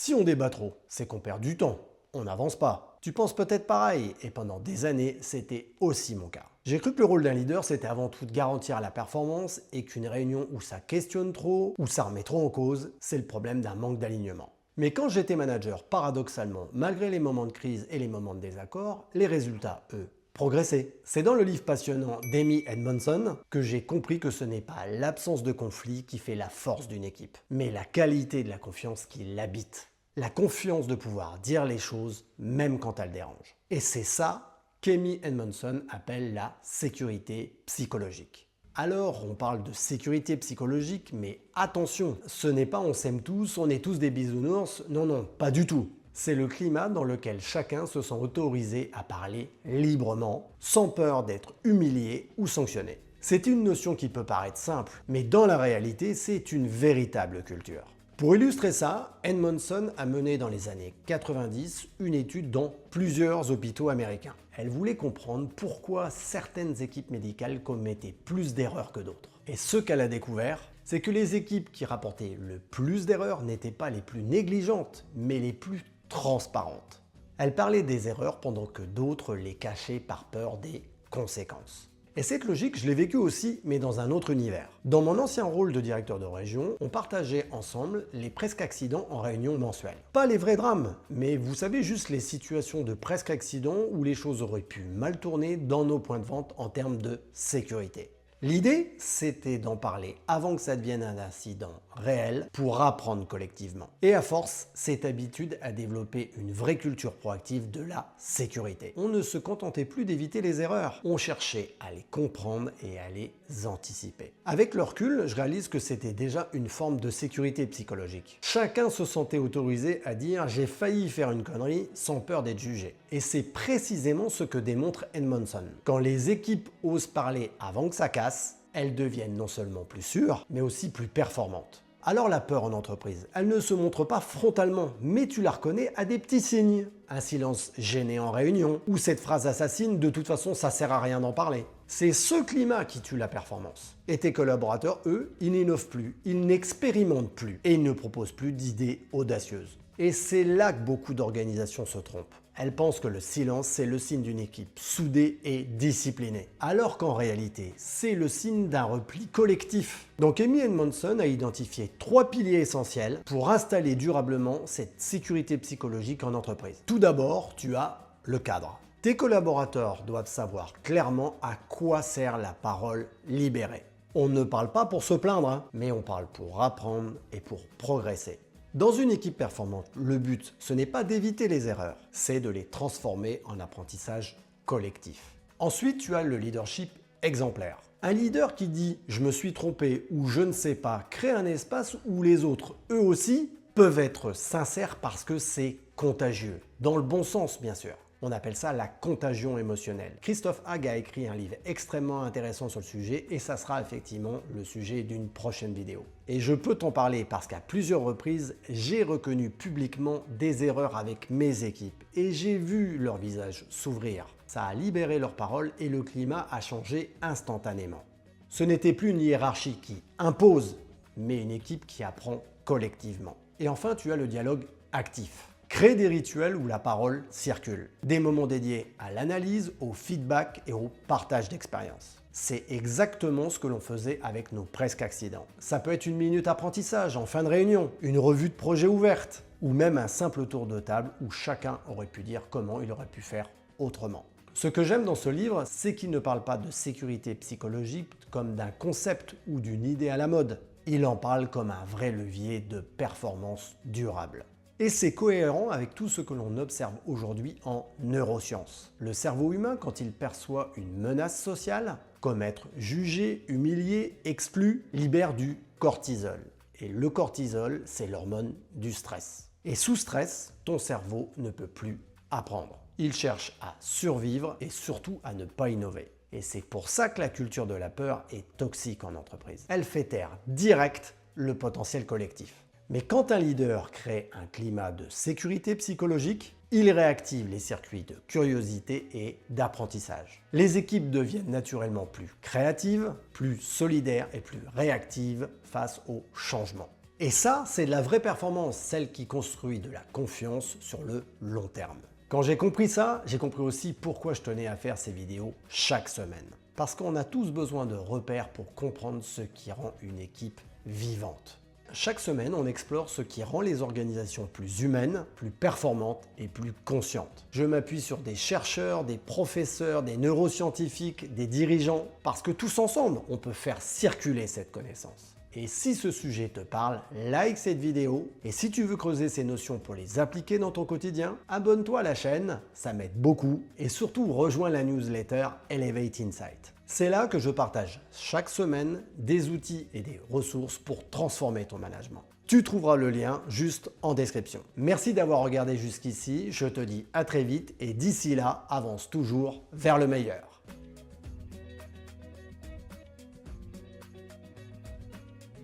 Si on débat trop, c'est qu'on perd du temps, on n'avance pas. Tu penses peut-être pareil, et pendant des années, c'était aussi mon cas. J'ai cru que le rôle d'un leader, c'était avant tout de garantir la performance et qu'une réunion où ça questionne trop, où ça remet trop en cause, c'est le problème d'un manque d'alignement. Mais quand j'étais manager, paradoxalement, malgré les moments de crise et les moments de désaccord, les résultats, eux, progressaient. C'est dans le livre passionnant d'Amy Edmondson que j'ai compris que ce n'est pas l'absence de conflit qui fait la force d'une équipe, mais la qualité de la confiance qui l'habite. La confiance de pouvoir dire les choses même quand elles dérangent. Et c'est ça qu'Amy Edmondson appelle la sécurité psychologique. Alors, on parle de sécurité psychologique, mais attention, ce n'est pas on s'aime tous, on est tous des bisounours, non, pas du tout. C'est le climat dans lequel chacun se sent autorisé à parler librement, sans peur d'être humilié ou sanctionné. C'est une notion qui peut paraître simple, mais dans la réalité, c'est une véritable culture. Pour illustrer ça, Edmondson a mené dans les années 90 une étude dans plusieurs hôpitaux américains. Elle voulait comprendre pourquoi certaines équipes médicales commettaient plus d'erreurs que d'autres. Et ce qu'elle a découvert, c'est que les équipes qui rapportaient le plus d'erreurs n'étaient pas les plus négligentes, mais les plus transparentes. Elle parlait des erreurs pendant que d'autres les cachaient par peur des conséquences. Et cette logique, je l'ai vécue aussi, mais dans un autre univers. Dans mon ancien rôle de directeur de région, on partageait ensemble les presque accidents en réunion mensuelle. Pas les vrais drames, mais vous savez juste les situations de presque accidents où les choses auraient pu mal tourner dans nos points de vente en termes de sécurité. L'idée, c'était d'en parler avant que ça devienne un incident réel pour apprendre collectivement. Et à force, cette habitude a développé une vraie culture proactive de la sécurité. On ne se contentait plus d'éviter les erreurs, on cherchait à les comprendre et à les anticiper. Avec le recul, je réalise que c'était déjà une forme de sécurité psychologique. Chacun se sentait autorisé à dire « j'ai failli faire une connerie » sans peur d'être jugé. Et c'est précisément ce que démontre Edmondson. Quand les équipes osent parler avant que ça casse, elles deviennent non seulement plus sûres, mais aussi plus performantes. Alors la peur en entreprise, elle ne se montre pas frontalement, mais tu la reconnais à des petits signes. Un silence gêné en réunion, ou cette phrase assassine « de toute façon ça sert à rien d'en parler ». C'est ce climat qui tue la performance. Et tes collaborateurs, eux, ils n'innovent plus, ils n'expérimentent plus, et ils ne proposent plus d'idées audacieuses. Et c'est là que beaucoup d'organisations se trompent. Elles pensent que le silence, c'est le signe d'une équipe soudée et disciplinée. Alors qu'en réalité, c'est le signe d'un repli collectif. Donc Amy Edmondson a identifié 3 piliers essentiels pour installer durablement cette sécurité psychologique en entreprise. Tout d'abord, tu as le cadre. Tes collaborateurs doivent savoir clairement à quoi sert la parole libérée. On ne parle pas pour se plaindre, mais on parle pour apprendre et pour progresser. Dans une équipe performante, le but, ce n'est pas d'éviter les erreurs, c'est de les transformer en apprentissage collectif. Ensuite, tu as le leadership exemplaire. Un leader qui dit « je me suis trompé » ou « je ne sais pas » crée un espace où les autres, eux aussi, peuvent être sincères parce que c'est contagieux. Dans le bon sens, bien sûr. On appelle ça la contagion émotionnelle. Christophe Haag a écrit un livre extrêmement intéressant sur le sujet et ça sera effectivement le sujet d'une prochaine vidéo. Et je peux t'en parler parce qu'à plusieurs reprises, j'ai reconnu publiquement des erreurs avec mes équipes et j'ai vu leur visage s'ouvrir. Ça a libéré leurs paroles et le climat a changé instantanément. Ce n'était plus une hiérarchie qui impose, mais une équipe qui apprend collectivement. Et enfin, tu as le dialogue actif. Crée des rituels où la parole circule. Des moments dédiés à l'analyse, au feedback et au partage d'expériences. C'est exactement ce que l'on faisait avec nos presque accidents. Ça peut être une minute apprentissage en fin de réunion, une revue de projet ouverte, ou même un simple tour de table où chacun aurait pu dire comment il aurait pu faire autrement. Ce que j'aime dans ce livre, c'est qu'il ne parle pas de sécurité psychologique comme d'un concept ou d'une idée à la mode. Il en parle comme un vrai levier de performance durable. Et c'est cohérent avec tout ce que l'on observe aujourd'hui en neurosciences. Le cerveau humain, quand il perçoit une menace sociale, comme être jugé, humilié, exclu, libère du cortisol. Et le cortisol, c'est l'hormone du stress. Et sous stress, ton cerveau ne peut plus apprendre. Il cherche à survivre et surtout à ne pas innover. Et c'est pour ça que la culture de la peur est toxique en entreprise. Elle fait taire direct le potentiel collectif. Mais quand un leader crée un climat de sécurité psychologique, il réactive les circuits de curiosité et d'apprentissage. Les équipes deviennent naturellement plus créatives, plus solidaires et plus réactives face au changement. Et ça, c'est de la vraie performance, celle qui construit de la confiance sur le long terme. Quand j'ai compris ça, j'ai compris aussi pourquoi je tenais à faire ces vidéos chaque semaine. Parce qu'on a tous besoin de repères pour comprendre ce qui rend une équipe vivante. Chaque semaine, on explore ce qui rend les organisations plus humaines, plus performantes et plus conscientes. Je m'appuie sur des chercheurs, des professeurs, des neuroscientifiques, des dirigeants, parce que tous ensemble, on peut faire circuler cette connaissance. Et si ce sujet te parle, like cette vidéo. Et si tu veux creuser ces notions pour les appliquer dans ton quotidien, abonne-toi à la chaîne, ça m'aide beaucoup. Et surtout, rejoins la newsletter Elevate Insight. C'est là que je partage chaque semaine des outils et des ressources pour transformer ton management. Tu trouveras le lien juste en description. Merci d'avoir regardé jusqu'ici, je te dis à très vite et d'ici là, avance toujours vers le meilleur.